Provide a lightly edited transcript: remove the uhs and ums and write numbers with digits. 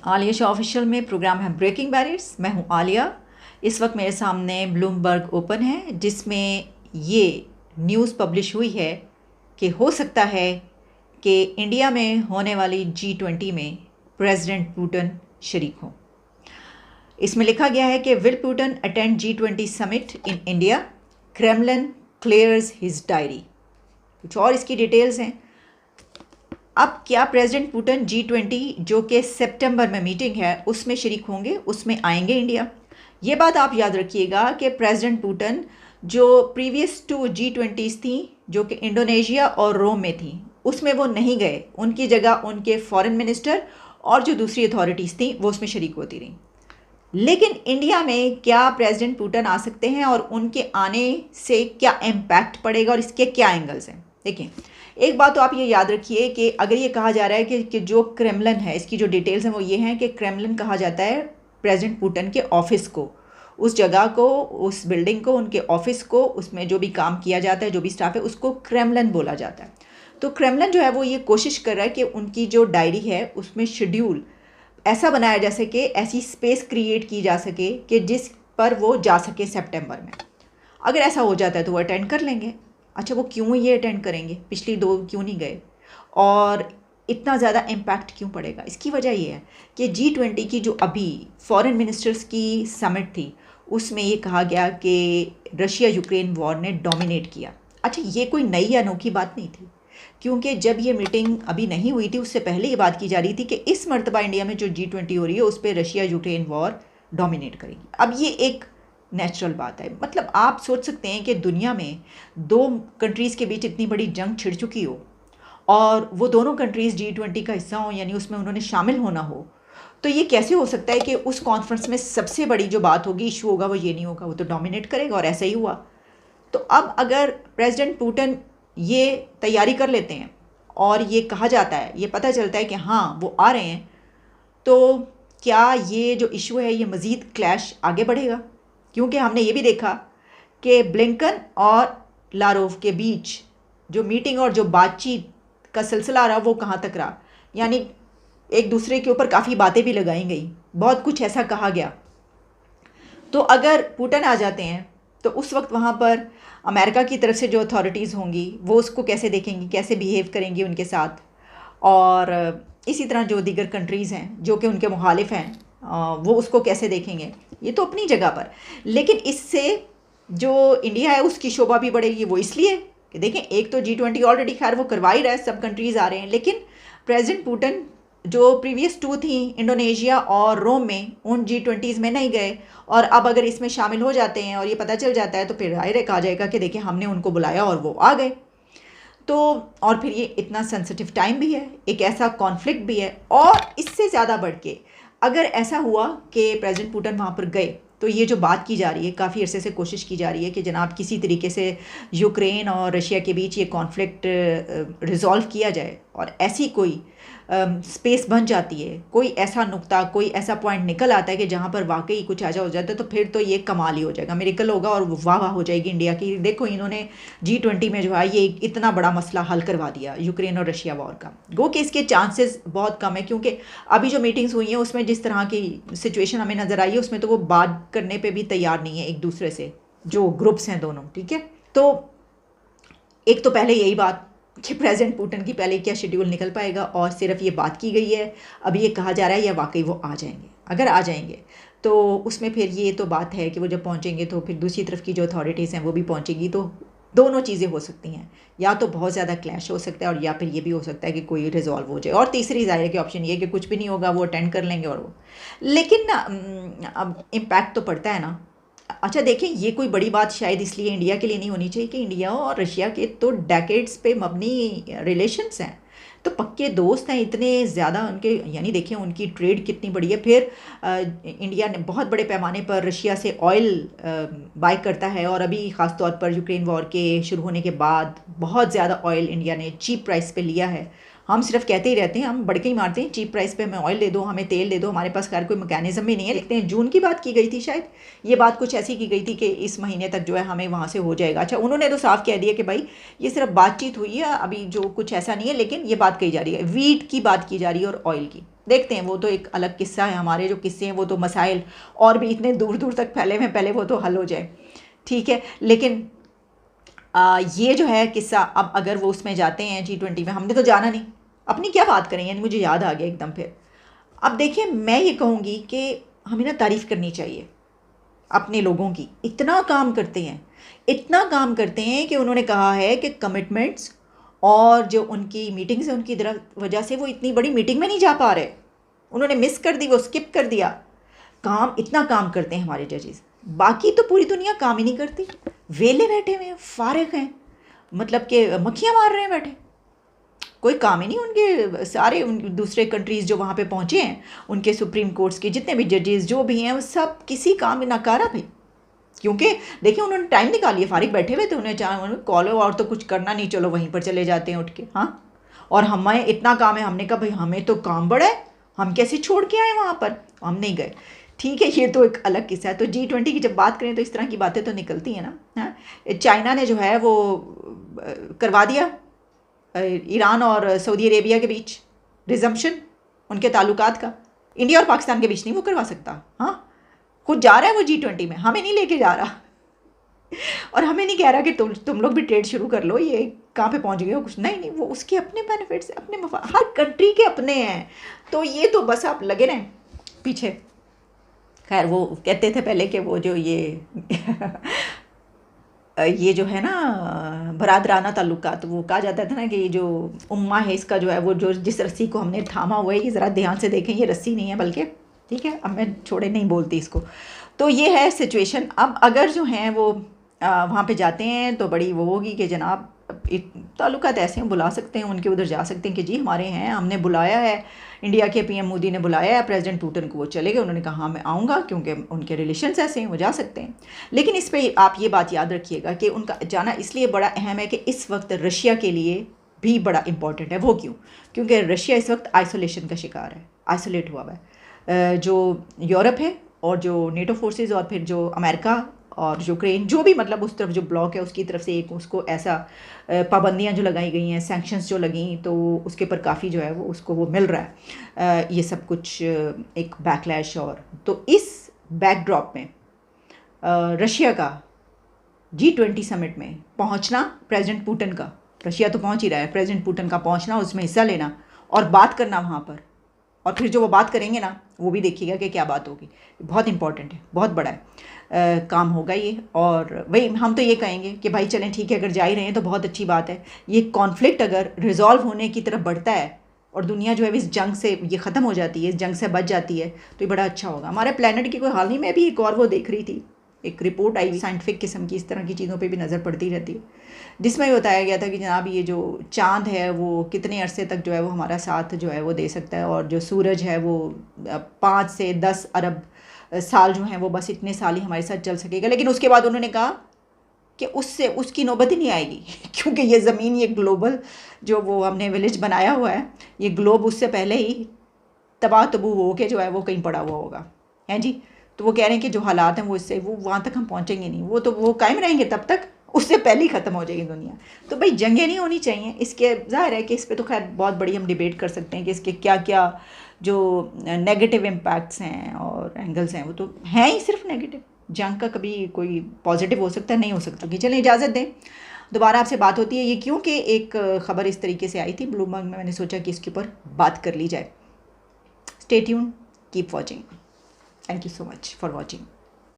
Alia Shah official में programme है breaking barriers. मैं हूं आलिया। इस वक्त मेरे सामने ब्लूमबर्ग ओपन है जिसमें ये न्यूज़ पब्लिश हुई है कि हो सकता है कि इंडिया में होने वाली G20 में प्रेसिडेंट पुतिन शरीक हों। इसमें लिखा गया है कि will Putin attend G20 summit in India, Kremlin clears his diary. कुछ और इसकी डिटेल्स हैं। अब क्या प्रेसिडेंट पुतिन G20 जो कि सितंबर में मीटिंग है उसमें शरीक होंगे, उसमें आएंगे इंडिया? ये बात आप याद रखिएगा कि प्रेसिडेंट पुतिन जो प्रीवियस 2 G20s थी जो कि इंडोनेशिया और रोम में थी उसमें वो नहीं गए। उनकी जगह उनके फॉरेन मिनिस्टर और जो दूसरी अथॉरिटीज़ थी वो उसमें शरीक होती रहीं। लेकिन इंडिया में क्या प्रेसिडेंट पुतिन आ सकते हैं और उनके आने से क्या इम्पैक्ट पड़ेगा और इसके क्या एंगल्स हैं? देखिए, एक बात तो आप ये याद रखिए कि अगर ये कहा जा रहा है कि जो क्रेमलिन है, इसकी जो डिटेल्स हैं वो ये हैं कि क्रेमलिन कहा जाता है प्रेसिडेंट पुतिन के ऑफिस को, उस जगह को, उस बिल्डिंग को, उनके ऑफिस को, उसमें जो भी काम किया जाता है, जो भी स्टाफ है, उसको क्रेमलिन बोला जाता है। तो क्रेमलिन जो है वो ये कोशिश कर रहा है कि उनकी जो डायरी है उसमें शेड्यूल ऐसा बनाया जा सके, ऐसी स्पेस क्रिएट की जा सके कि जिस पर वो जा सके सितंबर में। अगर ऐसा हो जाता है तो वो अटेंड कर लेंगे। अच्छा, वो क्यों ये अटेंड करेंगे? पिछली 2 क्यों नहीं गए और इतना ज़्यादा इम्पैक्ट क्यों पड़ेगा? इसकी वजह ये है कि G20 की जो अभी फॉरेन मिनिस्टर्स की समिट थी उसमें ये कहा गया कि रशिया यूक्रेन वॉर ने डोमिनेट किया। अच्छा, ये कोई नई या अनोखी बात नहीं थी, क्योंकि जब ये मीटिंग अभी नहीं हुई थी उससे पहले ये बात की जा रही थी कि इस मरतबा इंडिया में जो G20 हो रही है उस पर रशिया यूक्रेन वॉर डोमिनेट करेगी। अब ये एक नेचुरल बात है। मतलब आप सोच सकते हैं कि दुनिया में 2 कंट्रीज़ के बीच इतनी बड़ी जंग छिड़ चुकी हो और वो दोनों कंट्रीज़ G20 का हिस्सा हो, यानी उसमें उन्होंने शामिल होना हो, तो ये कैसे हो सकता है कि उस कॉन्फ्रेंस में सबसे बड़ी जो बात होगी, इशू होगा, वो ये नहीं होगा, वो तो डोमिनेट करेगा। और ऐसा ही हुआ। तो अब अगर प्रेसिडेंट पुतिन ये तैयारी कर लेते हैं और ये कहा जाता है, ये पता चलता है कि हाँ वो आ रहे हैं, तो क्या ये जो इशू है ये मज़ीद क्लैश आगे बढ़ेगा? क्योंकि हमने ये भी देखा कि ब्लिंकन और लारोव के बीच जो मीटिंग और जो बातचीत का सिलसिला रहा वो कहाँ तक रहा, यानी एक दूसरे के ऊपर काफ़ी बातें भी लगाई गई, बहुत कुछ ऐसा कहा गया। तो अगर पुतिन आ जाते हैं तो उस वक्त वहाँ पर अमेरिका की तरफ से जो अथॉरिटीज़ होंगी वो उसको कैसे देखेंगी, कैसे बिहेव करेंगी उनके साथ, और इसी तरह जो दीगर कंट्रीज़ हैं जो कि उनके मुखालिफ हैं वो उसको कैसे देखेंगे। ये तो अपनी जगह पर, लेकिन इससे जो इंडिया है उसकी शोभा भी बढ़ेगी। वो इसलिए कि देखें, एक तो G20 ऑलरेडी खैर वो करवा ही रहा है, सब कंट्रीज़ आ रहे हैं, लेकिन प्रेसिडेंट पुतिन जो प्रीवियस 2 थी इंडोनेशिया और रोम में, उन G20s में नहीं गए, और अब अगर इसमें शामिल हो जाते हैं और ये पता चल जाता है तो फिर जाहिर कहा जाएगा कि देखिए हमने उनको बुलाया और वो आ गए। तो और फिर ये इतना सेंसिटिव टाइम भी है, एक ऐसा कॉन्फ्लिक्ट भी है, और इससे ज़्यादा बढ़ के अगर ऐसा हुआ कि प्रेसिडेंट पुतिन वहाँ पर गए तो ये जो बात की जा रही है, काफ़ी अरसे से कोशिश की जा रही है कि जनाब किसी तरीके से यूक्रेन और रशिया के बीच ये कॉन्फ्लिक्ट रिज़ॉल्व किया जाए, और ऐसी कोई स्पेस बन जाती है, कोई ऐसा नुक्ता, कोई ऐसा पॉइंट निकल आता है कि जहाँ पर वाकई कुछ ऐसा हो जाता है, तो फिर तो ये कमाल ही हो जाएगा, मिरेकल होगा और वाह वाह हो जाएगी इंडिया की। देखो, इन्होंने G20 में जो है ये इतना बड़ा मसला हल करवा दिया यूक्रेन और रशिया वॉर का। गो कि इसके चांसेस बहुत कम है, क्योंकि अभी जो मीटिंग्स हुई हैं उसमें जिस तरह की सिचुएशन हमें नज़र आई है उसमें तो वो बात करने पर भी तैयार नहीं है एक दूसरे से, जो ग्रुप्स हैं दोनों। ठीक है, तो एक तो पहले यही बात कि प्रेसिडेंट पुतिन की पहले क्या शेड्यूल निकल पाएगा, और सिर्फ ये बात की गई है, अभी ये कहा जा रहा है या वाकई वो आ जाएंगे। अगर आ जाएंगे तो उसमें फिर ये तो बात है कि वो जब पहुंचेंगे तो फिर दूसरी तरफ की जो अथॉरिटीज़ हैं वो भी पहुंचेंगी, तो दोनों चीज़ें हो सकती हैं, या तो बहुत ज़्यादा क्लैश हो सकता है और या फिर ये भी हो सकता है कि कोई रिजॉल्व हो जाए, और तीसरी ज़ाहिर के ऑप्शन ये है कि कुछ भी नहीं होगा, वो अटेंड कर लेंगे और वो। लेकिन अब इम्पैक्ट तो पड़ता है ना। अच्छा देखें, ये कोई बड़ी बात शायद इसलिए इंडिया के लिए नहीं होनी चाहिए कि इंडिया और रशिया के तो डेकेड्स पे मबनी रिलेशंस हैं, तो पक्के दोस्त हैं इतने ज़्यादा उनके, यानी देखें उनकी ट्रेड कितनी बड़ी है। फिर इंडिया ने बहुत बड़े पैमाने पर रशिया से ऑयल बाय करता है, और अभी ख़ास तौर पर यूक्रेन वॉर के शुरू होने के बाद बहुत ज़्यादा ऑयल इंडिया ने चीप प्राइस पे लिया है। हम सिर्फ कहते ही रहते हैं, हम बढ़ के ही मारते हैं, चीप प्राइस पे हमें ऑयल दे दो, हमें तेल दे दो, हमारे पास खैर कोई मैकेनिज्म भी नहीं है। देखते हैं, जून की बात की गई थी शायद, ये बात कुछ ऐसी की गई थी कि इस महीने तक जो है हमें वहाँ से हो जाएगा। अच्छा, उन्होंने तो साफ कह दिया कि भाई ये सिर्फ बातचीत हुई है, अभी जो कुछ ऐसा नहीं है, लेकिन ये बात कही जा रही है, वीट की बात की जा रही है और ऑयल की। देखते हैं, वो तो एक अलग किस्सा है। हमारे जो किस्से हैं वो तो मसाइल और भी इतने दूर दूर तक फैले हुए हैं, पहले वो तो हल हो जाए, ठीक है। लेकिन ये जो है किस्सा, अब अगर वो उसमें जाते हैं G20 में, हमने तो जाना नहीं, अपनी क्या बात करें, यानी मुझे याद आ गया एकदम फिर। अब देखिए, मैं ये कहूँगी कि हमें ना तारीफ़ करनी चाहिए अपने लोगों की। इतना काम करते हैं, इतना काम करते हैं कि उन्होंने कहा है कि कमिटमेंट्स और जो उनकी मीटिंग्स है उनकी वजह से वो इतनी बड़ी मीटिंग में नहीं जा पा रहे, उन्होंने मिस कर दी, वो स्किप कर दिया। काम, इतना काम करते हैं हमारे जजेस। बाकी तो पूरी दुनिया काम ही नहीं करती, वेले बैठे हुए हैं, फारिग हैं, मतलब कि मक्खियाँ मार रहे हैं बैठे, कोई काम ही नहीं उनके। सारे उन दूसरे कंट्रीज़ जो वहाँ पे पहुँचे हैं, उनके सुप्रीम कोर्ट्स के जितने भी जजेस जो भी हैं, वो सब किसी काम में नकारा भाई। क्योंकि देखिए, उन्होंने टाइम निकालिए, फारिग बैठे हुए थे, उन्हें चाहे कॉल और तो कुछ करना नहीं, चलो वहीं पर चले जाते हैं उठ के। हाँ, और हमें इतना काम है, हमने कहा भाई हमें तो काम बड़ा है, हम कैसे छोड़ के आए वहाँ पर, हम नहीं गए। ठीक है, ये तो एक अलग किस्सा है। तो G20 की जब बात करें तो इस तरह की बातें तो निकलती हैं ना। हाँ, चाइना ने जो है वो करवा दिया ईरान और सऊदी अरेबिया के बीच रिजम्पशन उनके ताल्लुकात का। इंडिया और पाकिस्तान के बीच नहीं वो करवा सकता। हाँ, खुद जा रहा है वो G20 में, हमें नहीं लेके जा रहा और हमें नहीं कह रहा कि तुम लोग भी ट्रेड शुरू कर लो, ये कहाँ पे पहुँच गए हो, कुछ नहीं। वो उसके अपने बेनिफिट्स, अपने हर कंट्री के अपने हैं। तो ये तो बस आप लगे रहें पीछे। खैर, वो कहते थे पहले कि वो जो ये जो है ना बरादराना ताल्लुकात, वो कहा जाता था ना कि जो उम्मा है इसका जो है वो, जो जिस रस्सी को हमने थामा हुआ है, ये ज़रा ध्यान से देखें, ये रस्सी नहीं है बल्कि, ठीक है, अब मैं छोड़े नहीं बोलती इसको। तो ये है सिचुएशन। अब अगर जो हैं वो वहाँ पे जाते हैं तो बड़ी वो होगी कि जनाब ताल्लुकात ऐसे हैं, बुला सकते हैं उनके, उधर जा सकते हैं कि जी हमारे हैं, हमने बुलाया है, इंडिया के PM मोदी ने बुलाया है प्रेसिडेंट पुतिन को, वो चले गए, उन्होंने कहा हाँ मैं आऊँगा, क्योंकि उनके रिलेशंस ऐसे हैं, वो जा सकते हैं। लेकिन इस पर आप ये बात याद रखिएगा कि उनका जाना इसलिए बड़ा अहम है कि इस वक्त रशिया के लिए भी बड़ा इंपॉर्टेंट है। वो क्यों? क्योंकि रशिया इस वक्त आइसोलेशन का शिकार है, आइसोलेट हुआ है। जो यूरोप है और जो नेटो फोर्सेस और फिर जो अमेरिका और यूक्रेन, जो भी मतलब उस तरफ जो ब्लॉक है उसकी तरफ से एक उसको ऐसा पाबंदियां जो लगाई गई हैं, सैंक्शंस जो लगी, तो उसके ऊपर काफ़ी जो है वो उसको वो मिल रहा है ये सब कुछ एक बैकलैश। और तो इस बैकड्रॉप में रशिया का G20 समिट में पहुंचना, प्रेसिडेंट पुतिन का, रशिया तो पहुंच ही रहा है, प्रेसिडेंट पुतिन का पहुंचना, उसमें हिस्सा लेना और बात करना वहाँ पर, और फिर जो वो बात करेंगे ना, वो भी देखिएगा कि क्या बात होगी। बहुत इंपॉर्टेंट है, बहुत बड़ा है काम होगा ये। और वही हम तो ये कहेंगे कि भाई चलें ठीक है, अगर जा ही रहे हैं तो बहुत अच्छी बात है। ये कॉन्फ्लिक्ट अगर रिजॉल्व होने की तरफ बढ़ता है और दुनिया जो है इस जंग से ये ख़त्म हो जाती है, इस जंग से बच जाती है, तो ये बड़ा अच्छा होगा हमारे प्लानट की। कोई हाल ही में भी एक और वो देख रही थी, एक रिपोर्ट आई साइंटिफिक किस्म की, इस तरह की चीज़ों पे भी नज़र पड़ती रहती है, जिसमें बताया गया था कि जनाब ये जो चाँद है वो कितने अरसे तक जो है वो हमारा साथ जो है वो दे सकता है, और जो सूरज है वो 5 से 10 अरब साल जो हैं वो बस इतने साल ही हमारे साथ चल सकेगा। लेकिन उसके बाद उन्होंने कहा कि उससे उसकी नौबत ही नहीं आएगी क्योंकि ये ज़मीन, ये ग्लोबल जो वो हमने विलेज बनाया हुआ है, ये ग्लोब उससे पहले ही तबाह तबू हो के जो है वो कहीं पड़ा हुआ होगा, हैं जी। तो वो कह रहे हैं कि जो हालात हैं वो इससे वो वहाँ तक हम पहुँचेंगे नहीं, वो तो वो कायम रहेंगे तब तक, उससे पहले ही ख़त्म हो जाएगी दुनिया। तो भाई जंगें नहीं होनी चाहिए। इसके ज़ाहिर है कि इस पर तो खैर बहुत बड़ी हम डिबेट कर सकते हैं कि इसके क्या क्या जो नेगेटिव इम्पैक्ट्स हैं और एंगल्स हैं, वो तो हैं ही सिर्फ नेगेटिव। जंग का कभी कोई पॉजिटिव हो सकता है, नहीं हो सकता। कि चलें, इजाज़त दें, दोबारा आपसे बात होती है। ये क्योंकि एक ख़बर इस तरीके से आई थी ब्लूमबर्ग में, मैंने सोचा कि इसके ऊपर बात कर ली जाए। Stay tuned, keep watching. Thank you so much for watching.